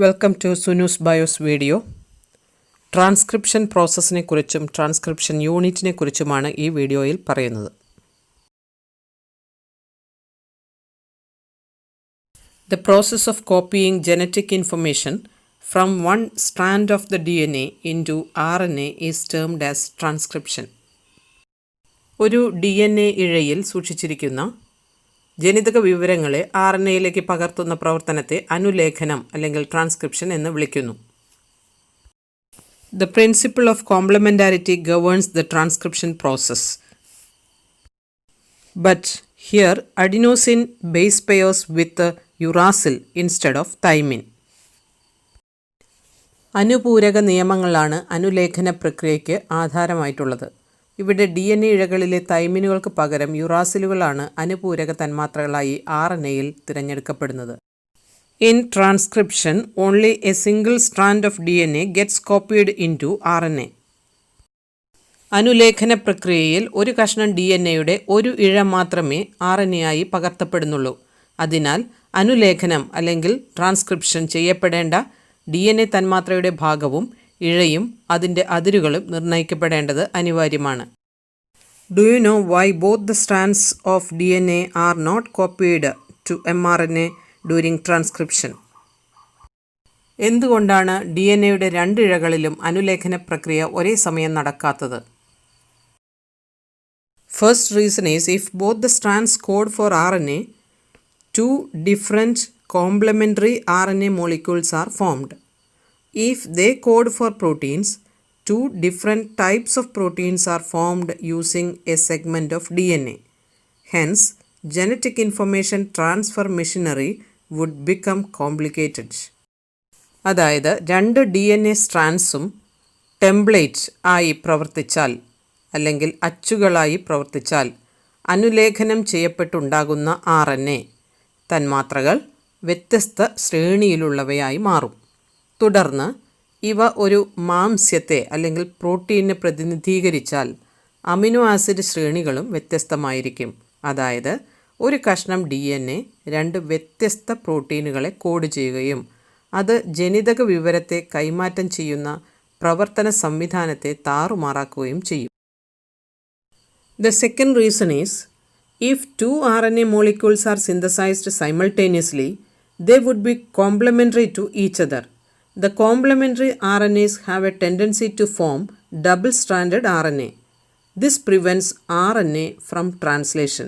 Welcome to Sunu's bios video. Transcription പ്രോസസ്സിനെ കുറിച്ചും ട്രാൻസ്ക്രിപ്ഷൻ യൂണിറ്റിനെ കുറിച്ചുമാണ് ഈ വീഡിയോയിൽ പറയുന്നത്. The process of copying genetic information from one strand of the DNA into RNA is termed as transcription. ഒരു DNA ഇഴയിൽ സൂക്ഷിച്ചിരിക്കുന്ന ജനിതക വിവരങ്ങളെ RNAയിലേക്ക് പകർത്തുന്ന പ്രവർത്തനത്തെ അനുലേഖനം അല്ലെങ്കിൽ ട്രാൻസ്ക്രിപ്ഷൻ എന്ന് വിളിക്കുന്നു. The principle of complementarity governs the transcription process. But here adenosine base pairs with uracil instead of thymine. അനുപൂരക നിയമങ്ങളാണ് അനുലേഖന പ്രക്രിയയ്ക്ക് ആധാരമായിട്ടുള്ളത്. ഇവിടെ DNA ഇഴകളിലെ തൈമിനുകൾക്ക് പകരം യുറാസിലുകളാണ് അനുപൂരക തന്മാത്രകളായി RNAയിൽ തിരഞ്ഞെടുക്കപ്പെടുന്നത്. In transcription, only a single strand of DNA gets copied into RNA. അനുലേഖന പ്രക്രിയയിൽ ഒരു കഷ്ണം DNAയുടെ ഒരു ഇഴ മാത്രമേ RNA ആയി പകർത്തപ്പെടുന്നുള്ളൂ. അതിനാൽ അനുലേഖനം അല്ലെങ്കിൽ ട്രാൻസ്ക്രിപ്ഷൻ ചെയ്യപ്പെടേണ്ട DNA തന്മാത്രയുടെ ഭാഗവും ഇഴയും അതിൻ്റെ അതിരുകളും നിർണ്ണയിക്കപ്പെടേണ്ടത് അനിവാര്യമാണ്. Do you know why both the strands of DNA are not copied to mRNA during transcription? എന്തുകൊണ്ടാണ് DNAയുടെ രണ്ട് ഇഴകളിലും അനുലേഖന പ്രക്രിയ ഒരേ സമയം നടക്കാത്തത്? First reason is if both the strands code for RNA, two different complementary RNA molecules are formed. If they code for proteins, two different types of proteins are formed using a segment of DNA. Hence, genetic information transfer machinery would become complicated. അതായത് രണ്ട് DNA സ്ട്രാൻഡ്സും template ആയി പ്രവർത്തിച്ചാൽ അല്ലെങ്കിൽ അച്ചുകളായി പ്രവർത്തിച്ചാൽ അനുലേഖനം ചെയ്യപ്പെട്ടുണ്ടാകുന്ന RNA തന്മാത്രകൾ വ്യത്യസ്ത ശ്രേണിയിലുള്ളവയായി മാറും. തുടർന്ന് ഇവ ഒരു മാംസ്യത്തെ അല്ലെങ്കിൽ പ്രോട്ടീനെ പ്രതിനിധീകരിച്ചാൽ അമിനോ ആസിഡ് ശ്രേണികളും വ്യത്യസ്തമായിരിക്കും. അതായത് ഒരു കഷ്ണം DNA രണ്ട് വ്യത്യസ്ത പ്രോട്ടീനുകളെ കോഡ് ചെയ്യുകയും അത് ജനിതക വിവരത്തെ കൈമാറ്റം ചെയ്യുന്ന പ്രവർത്തന സംവിധാനത്തെ താറുമാറാക്കുകയും ചെയ്യും. The second reason is, if two RNA molecules are synthesized simultaneously, they would be complementary to each other. The complementary RNAs have a tendency to form double-stranded RNA. This prevents RNA from translation.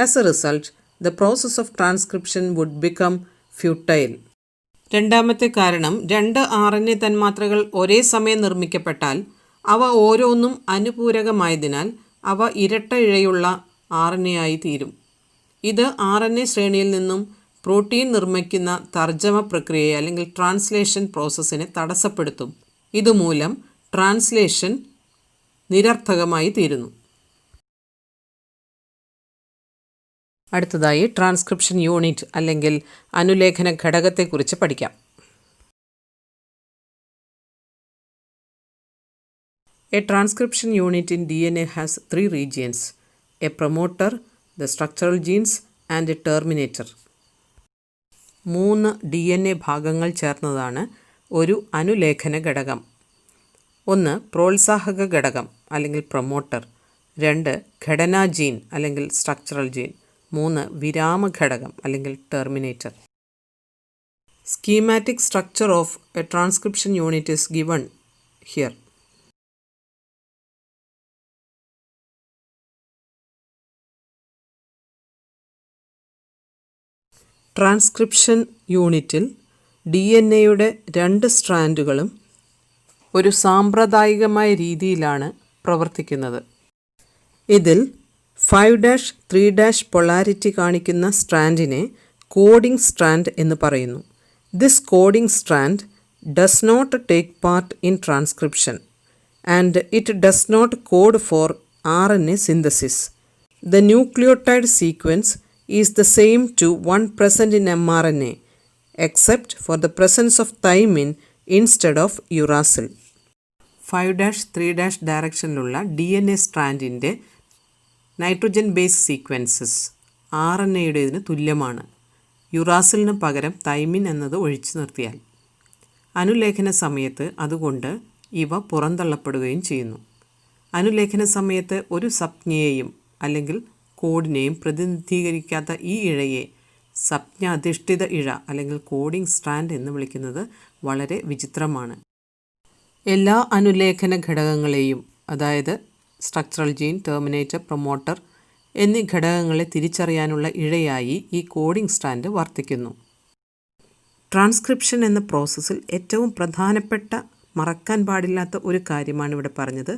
As a result, the process of transcription would become futile. രണ്ടാമത്തെ കാരണം രണ്ട് RNA തന്മാത്രകൾ ഒരേ സമയം നിർമ്മിക്കപ്പെട്ടാൽ അവ ഓരോന്നും അനുപൂരകമായതിനാൽ അവ ഇരട്ട ഇഴയുള്ള RNA ആയി തീരും. ഇത് RNA ശ്രേണിയിൽ നിന്നും പ്രോട്ടീൻ നിർമ്മിക്കുന്ന തർജ്ജമ പ്രക്രിയയെ അല്ലെങ്കിൽ ട്രാൻസ്ലേഷൻ പ്രോസസ്സിനെ തടസ്സപ്പെടുത്തും. ഇതുമൂലം ട്രാൻസ്ലേഷൻ നിരർത്ഥകമായി തീരുന്നു. അടുത്തതായി ട്രാൻസ്ക്രിപ്ഷൻ യൂണിറ്റ് അല്ലെങ്കിൽ അനുലേഖന ഘടകത്തെക്കുറിച്ച് പഠിക്കാം. A transcription unit in DNA has three regions: a promoter, the structural genes, and a terminator. 3 DNA ഭാഗങ്ങൾ ചേർന്നതാണ് ഒരു അനുലേഖന ഘടകം. 1 പ്രോത്സാഹക ഘടകം അല്ലെങ്കിൽ പ്രൊമോട്ടർ, 2 ഘടനാ ജീൻ അല്ലെങ്കിൽ സ്ട്രക്ചറൽ ജീൻ, 3 വിരാമ ഘടകം അല്ലെങ്കിൽ Terminator. Schematic structure of A transcription unit is given here. Transcription യൂണിറ്റിൽ DNAയുടെ രണ്ട് സ്ട്രാൻഡുകളും ഒരു സാമ്പ്രദായികമായ രീതിയിലാണ് പ്രവർത്തിക്കുന്നത്. ഇതിൽ 5'3' പൊളാരിറ്റി കാണിക്കുന്ന സ്ട്രാൻഡിനെ കോഡിംഗ് സ്ട്രാൻഡ് എന്ന് പറയുന്നു. This coding strand does not take part in transcription and it does not code for RNA synthesis. The nucleotide sequence is the same to one present in mRNA except for the presence of thymine instead of uracil. 5'3' ഡയറക്ഷനിലുള്ള DNA സ്ട്രാൻഡിൻ്റെ nitrogen base sequences RNAയുടേതിന് തുല്യമാണ്. യുറാസിലിന് പകരം thymine എന്നത് ഒഴിച്ചു നിർത്തിയാൽ. അനുലേഖന സമയത്ത് അതുകൊണ്ട് ഇവ പുറന്തള്ളപ്പെടുകയും ചെയ്യുന്നു. അനുലേഖന സമയത്ത് ഒരു സംജ്ഞയെയും അല്ലെങ്കിൽ കോഡിനെയും പ്രതിനിധീകരിക്കാത്ത ഈ ഇഴയെ സംജ്ഞാധിഷ്ഠിത ഇഴ അല്ലെങ്കിൽ കോഡിംഗ് സ്ട്രാൻഡ് എന്ന് വിളിക്കുന്നത് വളരെ വിചിത്രമാണ്. എല്ലാ അനുലേഖന ഘടകങ്ങളെയും, അതായത് സ്ട്രക്ചറൽ ജീൻ, ടെർമിനേറ്റർ, പ്രൊമോട്ടർ എന്നീ ഘടകങ്ങളെ തിരിച്ചറിയാനുള്ള ഇഴയായി ഈ കോഡിംഗ് സ്ട്രാൻഡ് വർത്തിക്കുന്നു. ട്രാൻസ്ക്രിപ്ഷൻ എന്ന പ്രോസസ്സിൽ ഏറ്റവും പ്രധാനപ്പെട്ട, മറക്കാൻ പാടില്ലാത്ത ഒരു കാര്യമാണ് ഇവിടെ പറഞ്ഞത്.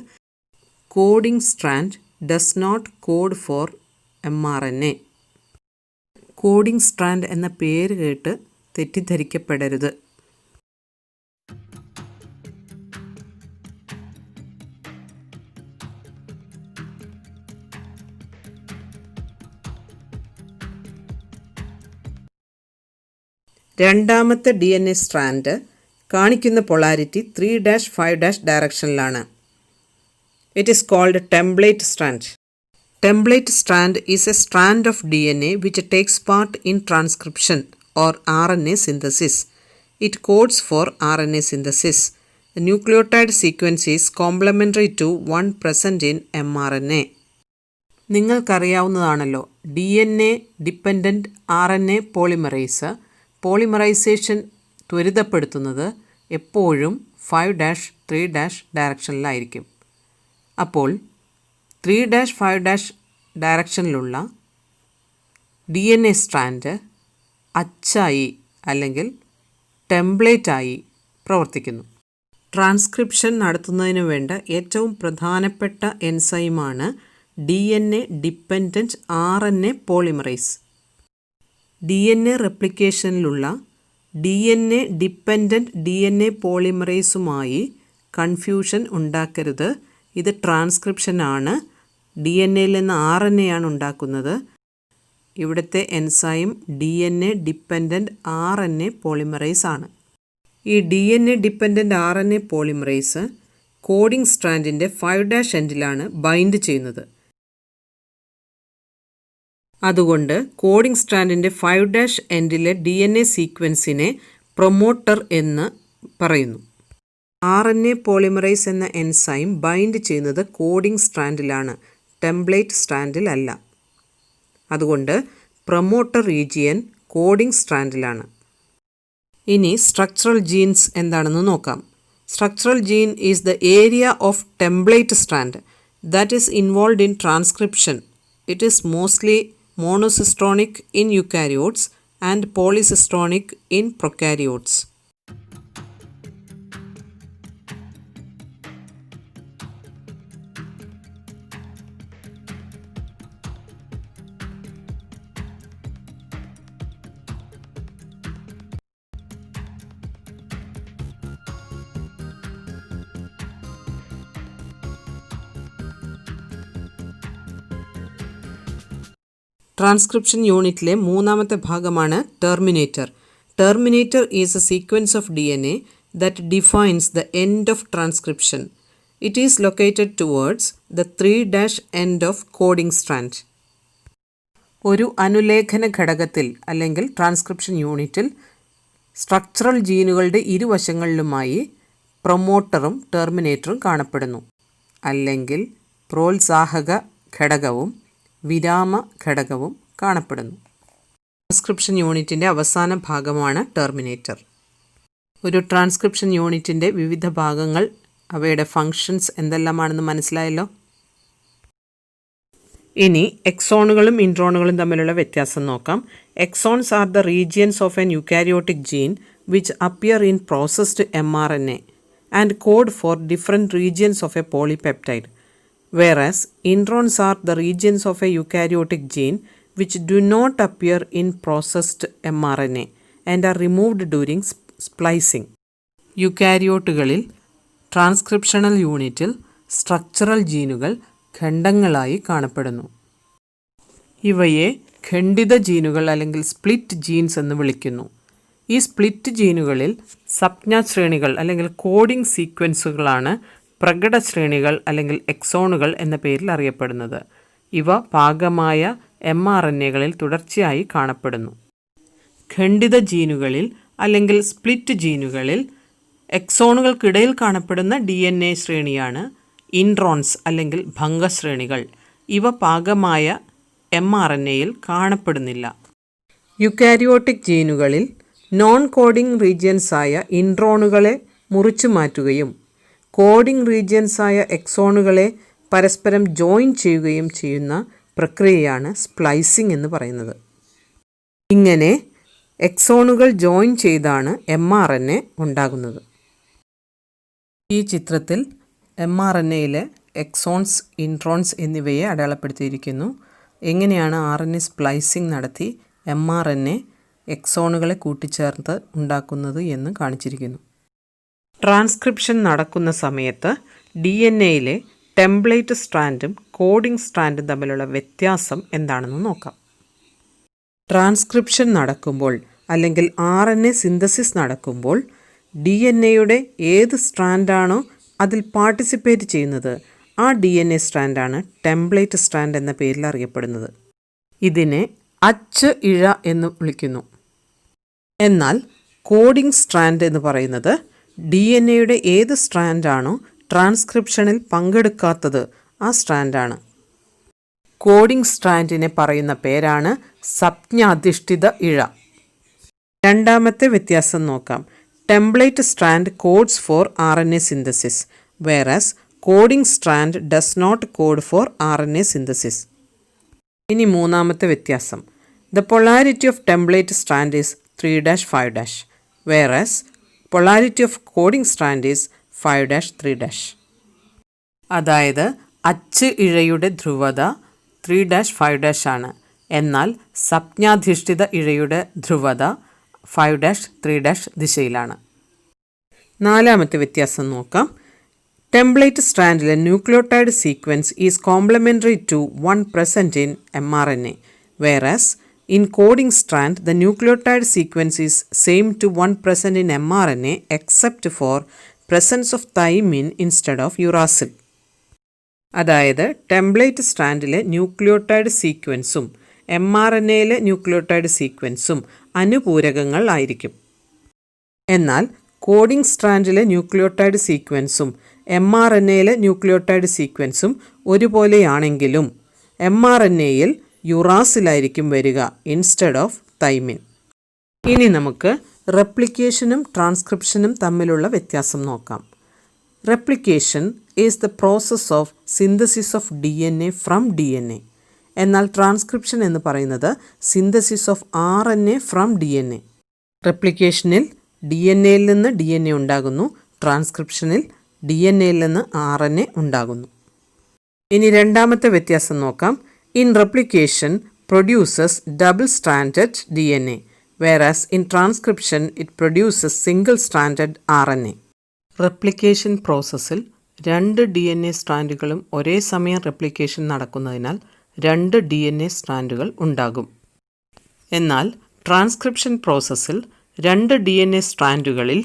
Coding strand does not code for mRNA. Coding strand എന്ന പേര് കേട്ട് തെറ്റിദ്ധരിക്കപ്പെടരുത്. രണ്ടാമത്തെ DNA സ്ട്രാൻഡ് കാണിക്കുന്ന പൊളാരിറ്റി 3-5- ഡയറക്ഷനിലാണ്. It is called template strand. Template strand is a strand of DNA which takes part in transcription or RNA synthesis. It codes for RNA synthesis. The nucleotide sequence is complementary to one present in mRNA. നിങ്ങൾക്കറിയാവുന്നതാണല്ലോ, DNA dependent RNA polymerase polymerisation ത്വരിതപ്പെടുത്തുന്നത് എപ്പോഴും 5-3- ഡയറക്ഷനിലായിരിക്കും. അപ്പോൾ 3-5- ഡയറക്ഷനിലുള്ള DNA strand അച്ചായി അല്ലെങ്കിൽ ടെംപ്ലേറ്റായി പ്രവർത്തിക്കുന്നു. Transcription നടത്തുന്നതിന് വേണ്ട ഏറ്റവും പ്രധാനപ്പെട്ട എൻസൈമാണ് DNA dependent RNA polymerase. DNA റെപ്ലിക്കേഷനിലുള്ള DNA ഡിപ്പെൻഡൻറ്റ് DNA പോളിമറൈസുമായി കൺഫ്യൂഷൻ ഉണ്ടാക്കരുത്. ഇത് ട്രാൻസ്ക്രിപ്ഷനാണ്. DNAയിൽ നിന്ന് RNA ആണ് ഉണ്ടാക്കുന്നത്. ഇവിടുത്തെ enzyme DNA dependent RNA polymerase ആണ്. ഈ DNA dependent RNA polymerase coding സ്ട്രാൻഡിൻ്റെ 5' എൻഡിലാണ് ബൈൻഡ് ചെയ്യുന്നത്. അതുകൊണ്ട് കോഡിംഗ് സ്ട്രാൻഡിൻ്റെ 5' എൻഡിലെ DNA സീക്വൻസിനെ പ്രൊമോട്ടർ എന്ന് പറയുന്നു. RNA പോളിമറൈസ് എന്ന എൻസൈം ബൈൻഡ് ചെയ്യുന്നത് കോഡിംഗ് സ്ട്രാൻഡിലാണ്, ടെംപ്ലേറ്റ് സ്ട്രാൻഡിലല്ല. അതുകൊണ്ട് പ്രൊമോട്ടർ റീജിയൻ കോഡിംഗ് സ്ട്രാൻഡിലാണ്. ഇനി സ്ട്രക്ചറൽ ജീൻസ് എന്താണെന്ന് നോക്കാം. Structural gene is the area of template strand that is involved in transcription. It is mostly monocystronic in eukaryotes and polycystronic in prokaryotes. Transcription യൂണിറ്റിലെ മൂന്നാമത്തെ ഭാഗമാണ് terminator. Terminator is a sequence of DNA that defines the end of transcription. It is located towards the 3' end of coding strand. ഒരു അനുലേഖന ഘടകത്തിൽ അല്ലെങ്കിൽ transcription യൂണിറ്റിൽ structural ജീനുകളുടെ ഇരുവശങ്ങളിലുമായി പ്രൊമോട്ടറും ടെർമിനേറ്ററും കാണപ്പെടുന്നു. അല്ലെങ്കിൽ പ്രോത്സാഹക ഘടകവും വിരാമ ഘടകവും കാണപ്പെടുന്നു. ട്രാൻസ്ക്രിപ്ഷൻ യൂണിറ്റിൻ്റെ അവസാന ഭാഗമാണ് ടെർമിനേറ്റർ. ഒരു ട്രാൻസ്ക്രിപ്ഷൻ യൂണിറ്റിൻ്റെ വിവിധ ഭാഗങ്ങൾ, അവയുടെ ഫങ്ഷൻസ് എന്തെല്ലാമാണെന്ന് മനസ്സിലായല്ലോ. ഇനി എക്സോണുകളും ഇൻട്രോണുകളും തമ്മിലുള്ള വ്യത്യാസം നോക്കാം. Exons are the regions of an eukaryotic gene which appear in processed mRNA and code for different regions of a polypeptide. Whereas introns are the regions of a eukaryotic gene which do not appear in processed mRNA and are removed during splicing. യൂക്കാരിയോട്ടുകളിൽ transcriptional യൂണിറ്റിൽ structural ജീനുകൾ ഖണ്ഡങ്ങളായി കാണപ്പെടുന്നു. ഇവയെ ഖണ്ഡിത ജീനുകൾ അല്ലെങ്കിൽ split jeans എന്ന് വിളിക്കുന്നു. ഈ സ്പ്ലിറ്റ് ജീനുകളിൽ സംജ്ഞാശ്രേണികൾ അല്ലെങ്കിൽ കോഡിംഗ് സീക്വൻസുകളാണ് പ്രകടശ്രേണികൾ അല്ലെങ്കിൽ എക്സോണുകൾ എന്ന പേരിൽ അറിയപ്പെടുന്നത്. ഇവ പാകമായ mRNAകളിൽ തുടർച്ചയായി കാണപ്പെടുന്നു. ഖണ്ഡിത ജീനുകളിൽ അല്ലെങ്കിൽ സ്പ്ലിറ്റ് ജീനുകളിൽ എക്സോണുകൾക്കിടയിൽ കാണപ്പെടുന്ന DNA ശ്രേണിയാണ് ഇൻട്രോൺസ് അല്ലെങ്കിൽ ഭംഗശ്രേണികൾ. ഇവ പാകമായ mRNAയിൽ കാണപ്പെടുന്നില്ല. യുക്കാരിയോട്ടിക് ജീനുകളിൽ നോൺ കോഡിംഗ് റീജിയൻസായ ഇൻട്രോണുകളെ മുറിച്ചു മാറ്റുകയും കോഡിംഗ് റീജിയൻസായ എക്സോണുകളെ പരസ്പരം ജോയിൻ ചെയ്യുകയും ചെയ്യുന്ന പ്രക്രിയയാണ് സ്പ്ലൈസിംഗ് എന്ന് പറയുന്നത്. ഇങ്ങനെ എക്സോണുകൾ ജോയിൻ ചെയ്താണ് mRNA ഉണ്ടാകുന്നത്. ഈ ചിത്രത്തിൽ mRNAയിലെ എക്സോൺസ്, ഇൻട്രോൺസ് എന്നിവയെ അടയാളപ്പെടുത്തിയിരിക്കുന്നു. എങ്ങനെയാണ് RNA സ്പ്ലൈസിംഗ് നടത്തി mRNA എക്സോണുകളെ കൂട്ടിച്ചേർത്ത് ഉണ്ടാക്കുന്നത് എന്ന് കാണിച്ചിരിക്കുന്നു. ട്രാൻസ്ക്രിപ്ഷൻ നടക്കുന്ന സമയത്ത് DNAയിലെ ടെംപ്ലേറ്റ് സ്ട്രാൻഡും കോഡിംഗ് സ്ട്രാൻഡും തമ്മിലുള്ള വ്യത്യാസം എന്താണെന്ന് നോക്കാം. ട്രാൻസ്ക്രിപ്ഷൻ നടക്കുമ്പോൾ അല്ലെങ്കിൽ RNA സിന്തസിസ് നടക്കുമ്പോൾ DNAയുടെ ഏത് സ്ട്രാൻഡാണോ അതിൽ പാർട്ടിസിപ്പേറ്റ് ചെയ്യുന്നത് ആ DNA സ്ട്രാൻഡാണ് ടെംപ്ലേറ്റ് സ്ട്രാൻഡ് എന്ന പേരിൽ അറിയപ്പെടുന്നത്. ഇതിനെ അച്ച് ഇഴ എന്ന് വിളിക്കുന്നു. എന്നാൽ കോഡിംഗ് സ്ട്രാൻഡ് എന്ന് പറയുന്നത് DNAയുടെ ഏത് സ്ട്രാൻഡാണോ ട്രാൻസ്ക്രിപ്ഷനിൽ പങ്കെടുക്കാത്തത് ആ സ്ട്രാൻഡാണ്. കോഡിംഗ് സ്ട്രാൻഡിനെ പറയുന്ന പേരാണ് സംജ്ഞാധിഷ്ഠിത ഇഴ. രണ്ടാമത്തെ വ്യത്യാസം നോക്കാം. Template strand codes for RNA synthesis whereas coding strand does not code for RNA synthesis. ഇനി മൂന്നാമത്തെ വ്യത്യാസം. The polarity of template strand is 3-5- whereas polarity of coding strand is 5-3-. അതായത് അച്ച് ഇഴയുടെ ധ്രുവത 3-5- ആണ്. എന്നാൽ സംജ്ഞാധിഷ്ഠിത ഇഴയുടെ ധ്രുവത 5-3- ദിശയിലാണ്. നാലാമത്തെ വ്യത്യാസം നോക്കാം. ടെംപ്ലേറ്റ് സ്ട്രാൻഡിലെ nucleotide sequence is complementary to one present in mRNA whereas in coding strand the nucleotide sequence is same to one present in mRNA except for presence of thymine instead of uracil. അതായത് template സ്ട്രാൻഡിലെ nucleotide സീക്വൻസും mRNAയിലെ nucleotide സീക്വൻസും അനുപൂരകങ്ങൾ ആയിരിക്കും. എന്നാൽ coding സ്ട്രാൻഡിലെ nucleotide സീക്വൻസും mRNAയിലെ nucleotide സീക്വൻസും ഒരുപോലെയാണെങ്കിലും mRNAയിൽ യുറാസിലായിരിക്കും വരിക instead of thymine. ഇനി നമുക്ക് റെപ്ലിക്കേഷനും ട്രാൻസ്ക്രിപ്ഷനും തമ്മിലുള്ള വ്യത്യാസം നോക്കാം. Replication is the process of synthesis of DNA from DNA. എന്നാൽ ട്രാൻസ്ക്രിപ്ഷൻ എന്ന് പറയുന്നത് synthesis of RNA from DNA. റെപ്ലിക്കേഷനിൽ DNAയിൽ നിന്ന് DNA ഉണ്ടാകുന്നു, ട്രാൻസ്ക്രിപ്ഷനിൽ DNAയിൽ നിന്ന് RNA ഉണ്ടാകുന്നു. ഇനി രണ്ടാമത്തെ വ്യത്യാസം നോക്കാം. In replication produces double-stranded DNA, whereas in transcription it produces single-stranded RNA. Replication പ്രോസസ്സിൽ 2 DNA സ്ട്രാൻഡുകളും ഒരേ സമയം റെപ്ലിക്കേഷൻ നടക്കുന്നതിനാൽ 2 DNA സ്ട്രാൻഡുകൾ ഉണ്ടാകും. എന്നാൽ ട്രാൻസ്ക്രിപ്ഷൻ പ്രോസസ്സിൽ 2 DNA സ്ട്രാൻഡുകളിൽ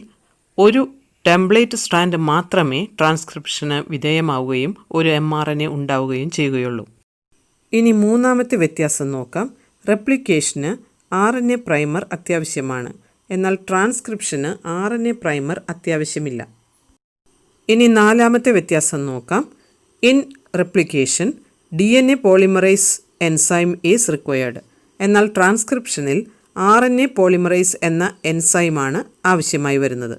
ഒരു ടെംപ്ലേറ്റ് സ്ട്രാൻഡ് മാത്രമേ ട്രാൻസ്ക്രിപ്ഷന് വിധേയമാവുകയും ഒരു mRNA ഉണ്ടാവുകയും ചെയ്യുകയുള്ളൂ. ഇനി മൂന്നാമത്തെ വ്യത്യാസം നോക്കാം. റെപ്ലിക്കേഷന് RNA പ്രൈമർ അത്യാവശ്യമാണ്, എന്നാൽ ട്രാൻസ്ക്രിപ്ഷന് RNA പ്രൈമർ അത്യാവശ്യമില്ല. ഇനി നാലാമത്തെ വ്യത്യാസം നോക്കാം. In replication DNA polymerise enzyme is required, എന്നാൽ ട്രാൻസ്ക്രിപ്ഷനിൽ RNA പോളിമറൈസ് എന്ന എൻസൈമാണ് ആവശ്യമായി വരുന്നത്.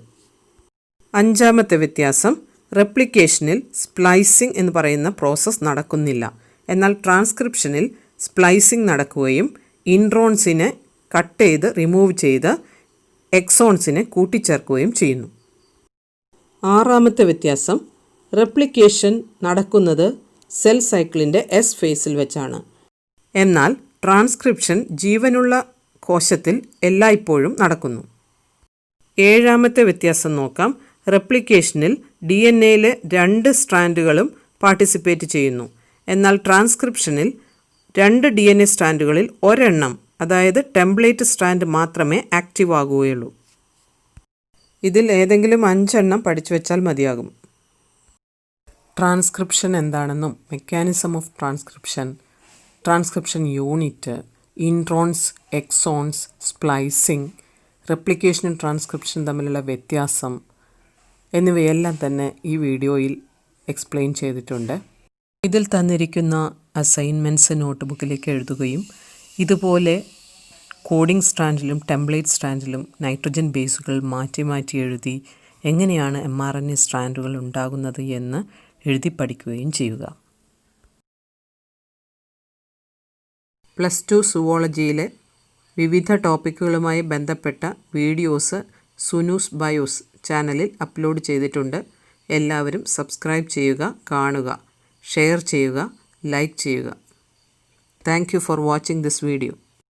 അഞ്ചാമത്തെ വ്യത്യാസം. റെപ്ലിക്കേഷനിൽ സ്പ്ലൈസിംഗ് എന്ന് പറയുന്ന പ്രോസസ്സ് നടക്കുന്നില്ല, എന്നാൽ ട്രാൻസ്ക്രിപ്ഷനിൽ സ്പ്ലൈസിംഗ് നടക്കുകയും ഇൻട്രോൺസിനെ കട്ട് ചെയ്ത് റിമൂവ് ചെയ്ത് എക്സോൺസിനെ കൂട്ടിച്ചേർക്കുകയും ചെയ്യുന്നു. ആറാമത്തെ വ്യത്യാസം. റെപ്ലിക്കേഷൻ നടക്കുന്നത് സെൽ സൈക്കിളിൻ്റെ S ഫേസിൽ വെച്ചാണ്, എന്നാൽ ട്രാൻസ്ക്രിപ്ഷൻ ജീവനുള്ള കോശത്തിൽ എല്ലായ്പ്പോഴും നടക്കുന്നു. ഏഴാമത്തെ വ്യത്യാസം നോക്കാം. റെപ്ലിക്കേഷനിൽ DNAയിലെ 2 സ്ട്രാൻഡുകളും പാർട്ടിസിപ്പേറ്റ് ചെയ്യുന്നു, എന്നാൽ ട്രാൻസ്ക്രിപ്ഷനിൽ 2 DNA സ്ട്രാൻഡുകളിൽ ഒരെണ്ണം, അതായത് ടെംപ്ലേറ്റ് സ്ട്രാൻഡ് മാത്രമേ ആക്റ്റീവ് ആകുകയുള്ളൂ. ഇതിൽ ഏതെങ്കിലും 5 എണ്ണം പഠിച്ചു വെച്ചാൽ മതിയാകും. ട്രാൻസ്ക്രിപ്ഷൻ എന്താണെന്നും mechanism of transcription, transcription unit, introns, exons, splicing, റെപ്ലിക്കേഷനും ട്രാൻസ്ക്രിപ്ഷൻ തമ്മിലുള്ള വ്യത്യാസം, എന്നിവയെല്ലാം തന്നെ ഈ വീഡിയോയിൽ എക്സ്പ്ലെയിൻ ചെയ്തിട്ടുണ്ട്. ഇതിൽ തന്നിരിക്കുന്ന അസൈൻമെൻറ്റ്സ് നോട്ട് ബുക്കിലേക്ക് എഴുതുകയും ഇതുപോലെ കോഡിംഗ് സ്ട്രാൻഡിലും ടെംപ്ലേറ്റ് സ്ട്രാൻഡിലും നൈട്രജൻ ബേസുകൾ മാറ്റി മാറ്റി എഴുതി എങ്ങനെയാണ് mRNA സ്ട്രാൻഡുകൾ ഉണ്ടാകുന്നത് എന്ന് എഴുതി പഠിക്കുകയും ചെയ്യുക. +2 സുവോളജിയിലെ വിവിധ ടോപ്പിക്കുകളുമായി ബന്ധപ്പെട്ട വീഡിയോസ് സുനൂസ് ബയോസ് ചാനലിൽ അപ്ലോഡ് ചെയ്തിട്ടുണ്ട്. എല്ലാവരും സബ്സ്ക്രൈബ് ചെയ്യുക, കാണുക, ഷെയർ ചെയ്യുക, ലൈക്ക് ചെയ്യുക. Thank you for watching this video.